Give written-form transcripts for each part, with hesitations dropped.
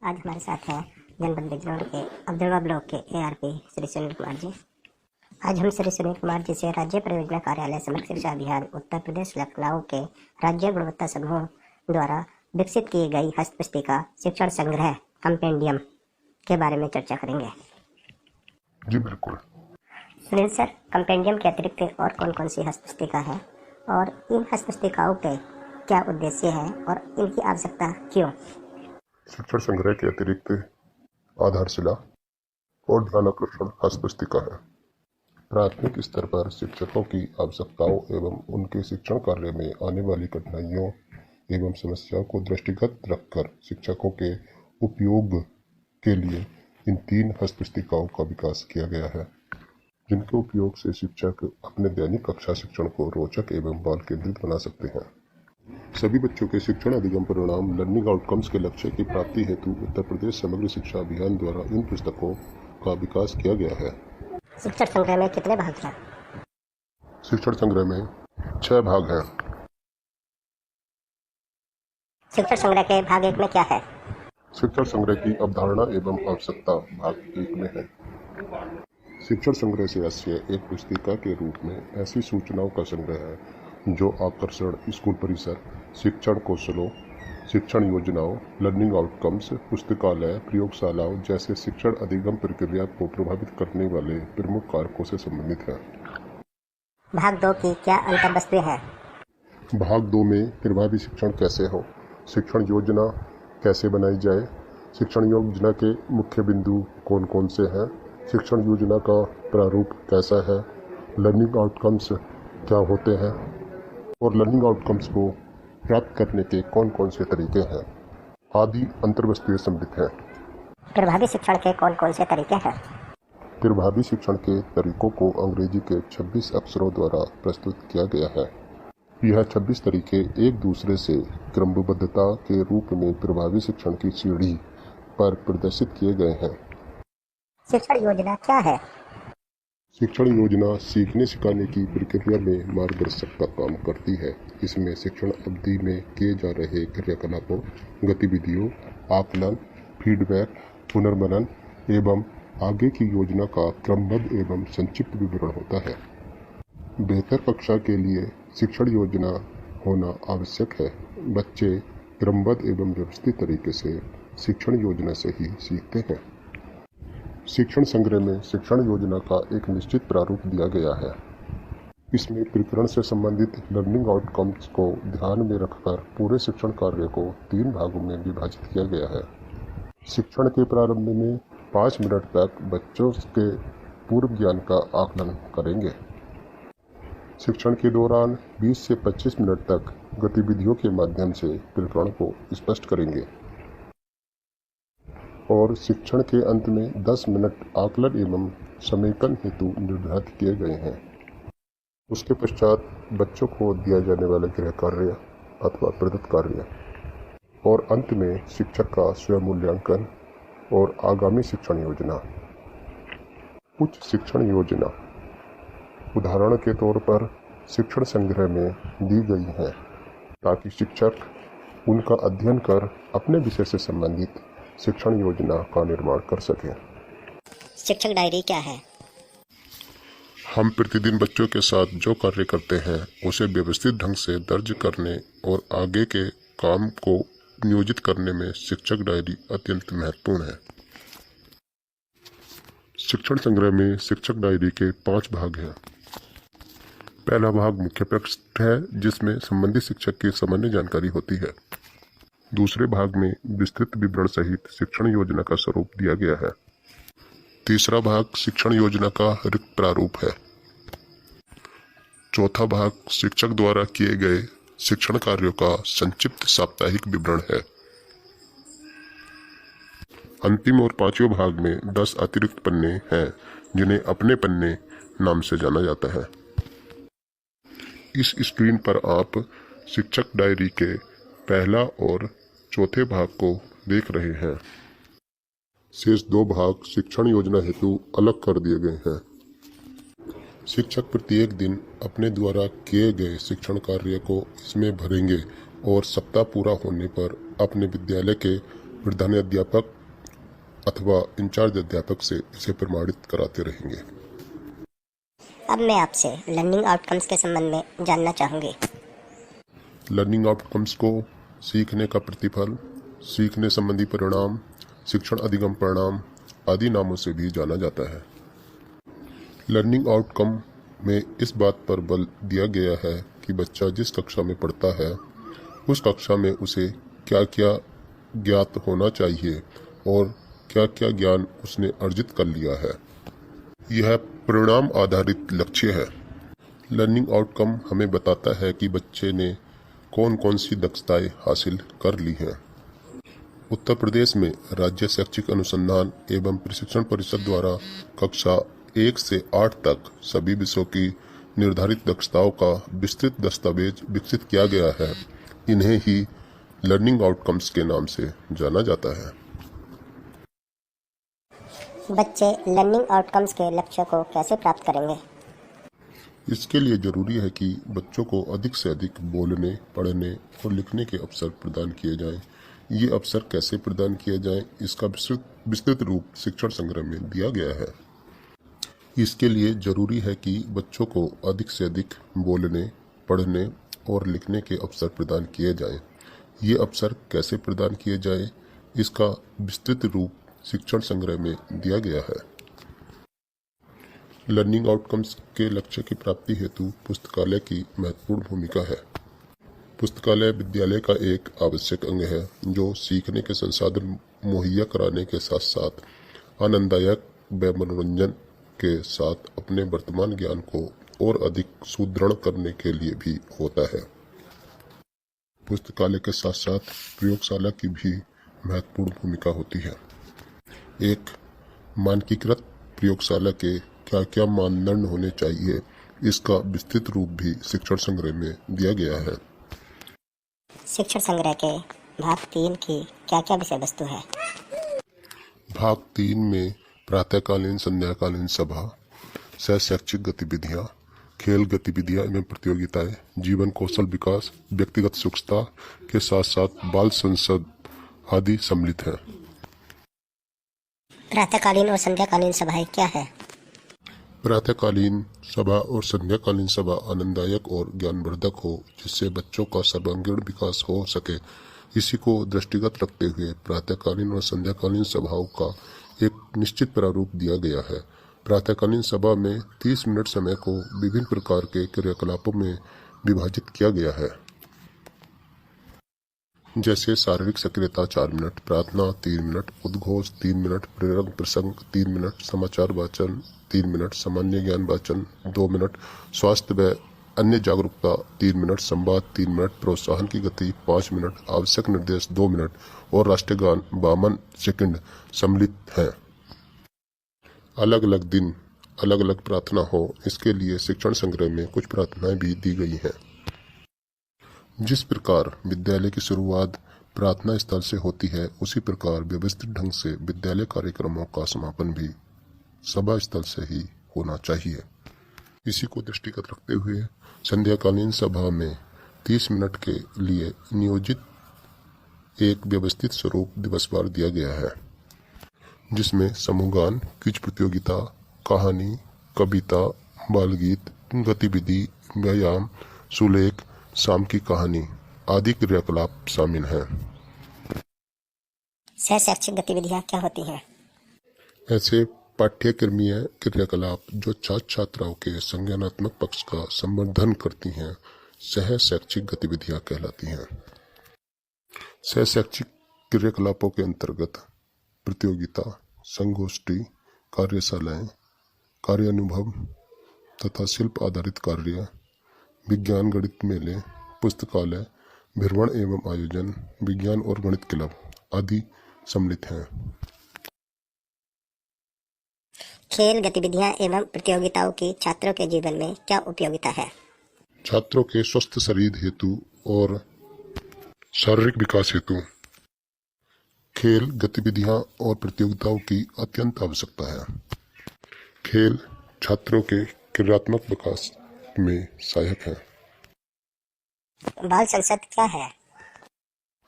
आज हमारे साथ हैं जनपद बिजनौर के अब्दुलवा ब्लॉक के ARP श्री सुनील कुमार जी। आज हम श्री सुनील कुमार जी से राज्य परियोजना कार्यालय समग्र शिक्षा अभियान उत्तर प्रदेश लखनऊ के राज्य गुणवत्ता समूह द्वारा विकसित की गई हस्तपुस्तिका शिक्षण संग्रह कंपेंडियम के बारे में चर्चा करेंगे। जी बिल्कुल। सुनील सर, कंपेंडियम के अतिरिक्त और कौन कौन सी हस्तपुस्तिका है और इन हस्तपुस्तिकाओं के क्या उद्देश्य है और इनकी आवश्यकता क्यों? शिक्षण संग्रह के अतिरिक्त आधारशिला और ध्यानाकर्षण हस्तपुस्तिका है। प्राथमिक स्तर पर शिक्षकों की आवश्यकताओं एवं उनके शिक्षण कार्य में आने वाली कठिनाइयों एवं समस्याओं को दृष्टिगत रखकर शिक्षकों के उपयोग के लिए इन 3 हस्तपुस्तिकाओं का विकास किया गया है, जिनके उपयोग से शिक्षक अपने दैनिक कक्षा शिक्षण को रोचक एवं बाल केंद्रित बना सकते हैं। सभी बच्चों के शिक्षण अधिगम परिणाम लर्निंग आउटकम्स के लक्ष्य की प्राप्ति हेतु उत्तर प्रदेश समग्र शिक्षा अभियान द्वारा इन पुस्तकों का विकास किया गया है। शिक्षण संग्रह में कितने भाग हैं? शिक्षण संग्रह में 6 भाग हैं। शिक्षण संग्रह के भाग 1 में क्या है? शिक्षण संग्रह की अवधारणा एवं आवश्यकता भाग 1 में है। शिक्षण संग्रह से आशय एक पुस्तिका के रूप में ऐसी सूचनाओं का संग्रह है जो आकर्षण, स्कूल परिसर, शिक्षण कौशलों, शिक्षण योजनाओं, लर्निंग आउटकम्स, पुस्तकालय, प्रयोगशालाओं जैसे शिक्षण अधिगम प्रक्रिया को प्रभावित करने वाले प्रमुख कारकों से संबंधित है। भाग 2 की क्या अंतर्वस्तुएं हैं? भाग 2 में प्रभावी शिक्षण कैसे हो, शिक्षण योजना कैसे बनाई जाए, शिक्षण योजना के मुख्य बिंदु कौन कौन से हैं, शिक्षण योजना का प्रारूप कैसा है, लर्निंग आउटकम्स क्या होते हैं और लर्निंग आउटकम्स को प्राप्त करने के कौन कौन से तरीके हैं आदि अंतर्वस्तुएं सम्मिलित हैं। प्रभावी शिक्षण के कौन कौन से तरीके हैं? प्रभावी शिक्षण के तरीकों को अंग्रेजी के 26 अक्षरों द्वारा प्रस्तुत किया गया है। यह 26 तरीके एक दूसरे से क्रमबद्धता के रूप में प्रभावी शिक्षण की सीढ़ी पर प्रदर्शित किए गए हैं। शिक्षण योजना क्या है? शिक्षण योजना सीखने सिखाने की प्रक्रिया में मार्गदर्शक का काम करती है। इसमें शिक्षण अवधि में किए जा रहे क्रियाकलापों, गतिविधियों, आकलन, फीडबैक, पुनर्मनन एवं आगे की योजना का क्रमबद्ध एवं संक्षिप्त विवरण होता है। बेहतर कक्षा के लिए शिक्षण योजना होना आवश्यक है। बच्चे क्रमबद्ध एवं व्यवस्थित तरीके से शिक्षण योजना से ही सीखते हैं। शिक्षण संग्रह में शिक्षण योजना का एक निश्चित प्रारूप दिया गया है। इसमें प्रकरण से संबंधित लर्निंग आउटकम्स को ध्यान में रखकर पूरे शिक्षण कार्य को 3 भागों में विभाजित किया गया है। शिक्षण के प्रारंभ में 5 मिनट तक बच्चों के पूर्व ज्ञान का आकलन करेंगे। शिक्षण के दौरान 20 से 25 मिनट तक गतिविधियों के माध्यम से प्रकरण को स्पष्ट करेंगे और शिक्षण के अंत में 10 मिनट आकलन एवं समेकन हेतु निर्धारित किए गए हैं। उसके पश्चात बच्चों को दिया जाने वाला गृह कार्य अथवा प्रदत्त कार्य और अंत में शिक्षक का स्वयं मूल्यांकन और आगामी शिक्षण योजना। उच्च शिक्षण योजना उदाहरण के तौर पर शिक्षण संग्रह में दी गई है ताकि शिक्षक उनका अध्ययन कर अपने विषय से संबंधित शिक्षण योजना का निर्माण कर सकें। शिक्षक डायरी क्या है? हम प्रतिदिन बच्चों के साथ जो कार्य करते हैं उसे व्यवस्थित ढंग से दर्ज करने और आगे के काम को नियोजित करने में शिक्षक डायरी अत्यंत महत्वपूर्ण है। शिक्षण संग्रह में शिक्षक डायरी के 5 भाग हैं। पहला भाग मुख्य पृष्ठ है जिसमें संबंधित शिक्षक की सामान्य जानकारी होती है। दूसरे भाग में विस्तृत विवरण सहित शिक्षण योजना का स्वरूप दिया गया है। तीसरा भाग शिक्षण योजना का रिक्त प्रारूप है। चौथा भाग शिक्षक द्वारा किए गए शिक्षण कार्यों का संक्षिप्त साप्ताहिक विवरण है। अंतिम और 5वें भाग में 10 अतिरिक्त पन्ने हैं जिन्हें अपने पन्ने नाम से जाना जाता है। इस स्क्रीन पर आप शिक्षक डायरी के पहला और चौथे भाग को देख रहे हैं। शेष 2 भाग शिक्षण योजना हेतु अलग कर दिए गए हैं। शिक्षक प्रत्येक दिन अपने द्वारा किए गए शिक्षण कार्य को इसमें भरेंगे और सप्ताह पूरा होने पर अपने विद्यालय के प्रधानाध्यापक अथवा इंचार्ज अध्यापक से इसे प्रमाणित कराते रहेंगे। अब मैं आपसे लर्निंग आउटकम्स के संबंध में जानना चाहूँगी। लर्निंग आउटकम्स को सीखने का प्रतिफल, सीखने संबंधी परिणाम, शिक्षण अधिगम परिणाम आदि नामों से भी जाना जाता है। लर्निंग आउटकम में इस बात पर बल दिया गया है कि बच्चा जिस कक्षा में पढ़ता है उस कक्षा में उसे क्या क्या ज्ञात होना चाहिए और क्या क्या ज्ञान उसने अर्जित कर लिया है। यह परिणाम आधारित लक्ष्य है। लर्निंग आउटकम हमें बताता है कि बच्चे ने कौन कौन सी दक्षताएं हासिल कर ली हैं। उत्तर प्रदेश में राज्य शैक्षिक अनुसंधान एवं प्रशिक्षण परिषद द्वारा कक्षा 1 से 8 तक सभी विषयों की निर्धारित दक्षताओं का विस्तृत दस्तावेज विकसित किया गया है। इन्हें ही लर्निंग आउटकम्स के नाम से जाना जाता है। बच्चे लर्निंग आउटकम्स के लक्ष्य को कैसे प्राप्त करेंगे? इसके लिए जरूरी है कि बच्चों को अधिक से अधिक बोलने, पढ़ने और लिखने के अवसर प्रदान किए जाएं। ये अवसर कैसे प्रदान किए जाएं, इसका विस्तृत रूप शिक्षण संग्रह में दिया गया है। इसके लिए जरूरी है कि बच्चों को अधिक से अधिक बोलने, पढ़ने और लिखने के अवसर प्रदान किए जाएं। ये अवसर कैसे प्रदान किए जाएं, इसका विस्तृत रूप शिक्षण संग्रह में दिया गया है। लर्निंग आउटकम्स के लक्ष्य की प्राप्ति हेतु पुस्तकालय की महत्वपूर्ण भूमिका है। पुस्तकालय विद्यालय का एक आवश्यक अंग है जो सीखने के संसाधन मुहैया कराने के साथ साथ आनंददायक व मनोरंजन के साथ अपने वर्तमान ज्ञान को और अधिक सुदृढ़ करने के लिए भी होता है। पुस्तकालय के साथ साथ प्रयोगशाला की भी महत्वपूर्ण भूमिका होती है। एक मानकीकृत प्रयोगशाला के क्या क्या मानदंड होने चाहिए, इसका विस्तृत रूप भी शिक्षण संग्रह में दिया गया है। शिक्षण संग्रह के भाग 3 की क्या क्या विषय वस्तु है? भाग 3 में प्रातःकालीन संध्याकालीन सभा, सह शैक्षिक गतिविधियाँ, खेल गतिविधियाँ एवं प्रतियोगिताएं, जीवन कौशल विकास, व्यक्तिगत सुखता के साथ साथ बाल संसद आदि सम्मिलित है। प्रातःकालीन और संध्याकालीन सभाएं क्या है? प्रातःकालीन सभा और संध्याकालीन सभा आनंददायक और ज्ञानवर्धक हो, जिससे बच्चों का सर्वांगीण विकास हो सके। इसी को दृष्टिगत रखते हुए प्रातःकालीन और संध्याकालीन सभाओं का एक निश्चित प्रारूप दिया गया है। प्रातःकालीन सभा में 30 मिनट समय को विभिन्न प्रकार के क्रियाकलापों में विभाजित किया गया है, जैसे शारीरिक सक्रियता 4 मिनट, प्रार्थना 3 मिनट, उद्घोष 3 मिनट, प्रेरक प्रसंग 3 मिनट, समाचार वाचन 3 मिनट, सामान्य ज्ञान वाचन 2 मिनट, स्वास्थ्य व अन्य जागरूकता 3 मिनट, संवाद 3 मिनट, प्रोत्साहन की गति 5 मिनट, आवश्यक निर्देश 2 मिनट और राष्ट्रीय गान 52 सेकंड सम्मिलित हैं। अलग अलग दिन अलग अलग प्रार्थना हो, इसके लिए शिक्षण संग्रह में कुछ प्रार्थनाएं भी दी गई हैं। जिस प्रकार विद्यालय की शुरुआत प्रार्थना स्थल से होती है, उसी प्रकार व्यवस्थित ढंग से विद्यालय कार्यक्रमों का समापन भी सभा स्थल से ही होना चाहिए। इसी को दृष्टिगत रखते हुए संध्याकालीन सभा में 30 मिनट के लिए नियोजित एक व्यवस्थित स्वरूप दिवसवार दिया गया है, जिसमें समूहगान, क्विज प्रतियोगिता, कहानी, कविता, बालगीत, गतिविधि, व्यायाम, सुलेख, शाम की कहानी आदि क्रियाकलाप शामिल हैं। सह शैक्षिक गतिविधियाँ क्या होती हैं? ऐसे पाठ्यक्रमीय क्रियाकलाप जो छात्र छात्राओं के संज्ञानात्मक पक्ष का संवर्धन करती हैं, सह शैक्षिक गतिविधियाँ कहलाती हैं। सह शैक्षिक क्रियाकलापों के अंतर्गत प्रतियोगिता, संगोष्ठी, कार्यशालाएं, कार्यानुभव तथा शिल्प आधारित कार्य, विज्ञान गणित मेले, पुस्तकालय, भ्रमण एवं आयोजन, विज्ञान और गणित क्लब आदि सम्मिलित हैं। खेल गतिविधियाँ एवं प्रतियोगिताओं की छात्रों के जीवन में क्या उपयोगिता है? छात्रों के स्वस्थ शरीर हेतु और शारीरिक विकास हेतु खेल गतिविधियां और प्रतियोगिताओं की अत्यंत आवश्यकता है। खेल छात्रों के क्रियात्मक विकास में सहायक है। बाल संसद क्या है?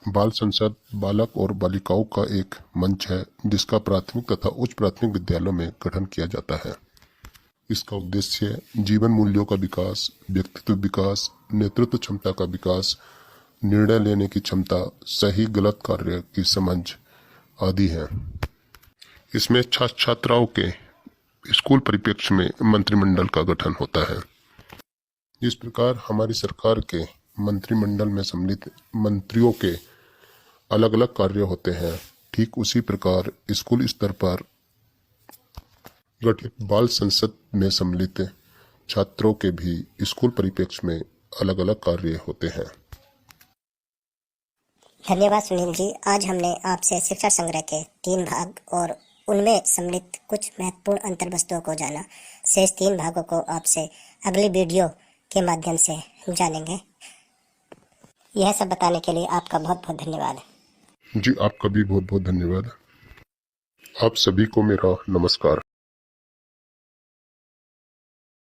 बाल संसद बालक और बालिकाओं का एक मंच है जिसका प्राथमिक तथा उच्च प्राथमिक विद्यालयों में गठन किया जाता है। इसका उद्देश्य जीवन मूल्यों का विकास, व्यक्तित्व विकास, नेतृत्व क्षमता का विकास, निर्णय लेने की क्षमता, सही गलत कार्य की समझ आदि है। इसमें छात्र छात्राओं के स्कूल परिप्रेक्ष्य में मंत्रिमंडल का गठन होता है। इस प्रकार हमारी सरकार के मंत्रिमंडल में सम्मिलित मंत्रियों के अलग अलग कार्य होते हैं, ठीक उसी प्रकार स्कूल स्तर पर गठित बाल संसद में सम्मिलित छात्रों के भी स्कूल परिप्रेक्ष्य में अलग अलग कार्य होते हैं। धन्यवाद सुनील जी। आज हमने आपसे शिक्षा संग्रह के 3 भाग और उनमें सम्मिलित कुछ महत्वपूर्ण अंतर्वस्तुओं को जाना। शेष 3 भागों को आपसे अगली वीडियो के माध्यम से जानेंगे। यह सब बताने के लिए आपका बहुत बहुत धन्यवाद। जी, आपका भी बहुत बहुत धन्यवाद। आप सभी को मेरा नमस्कार।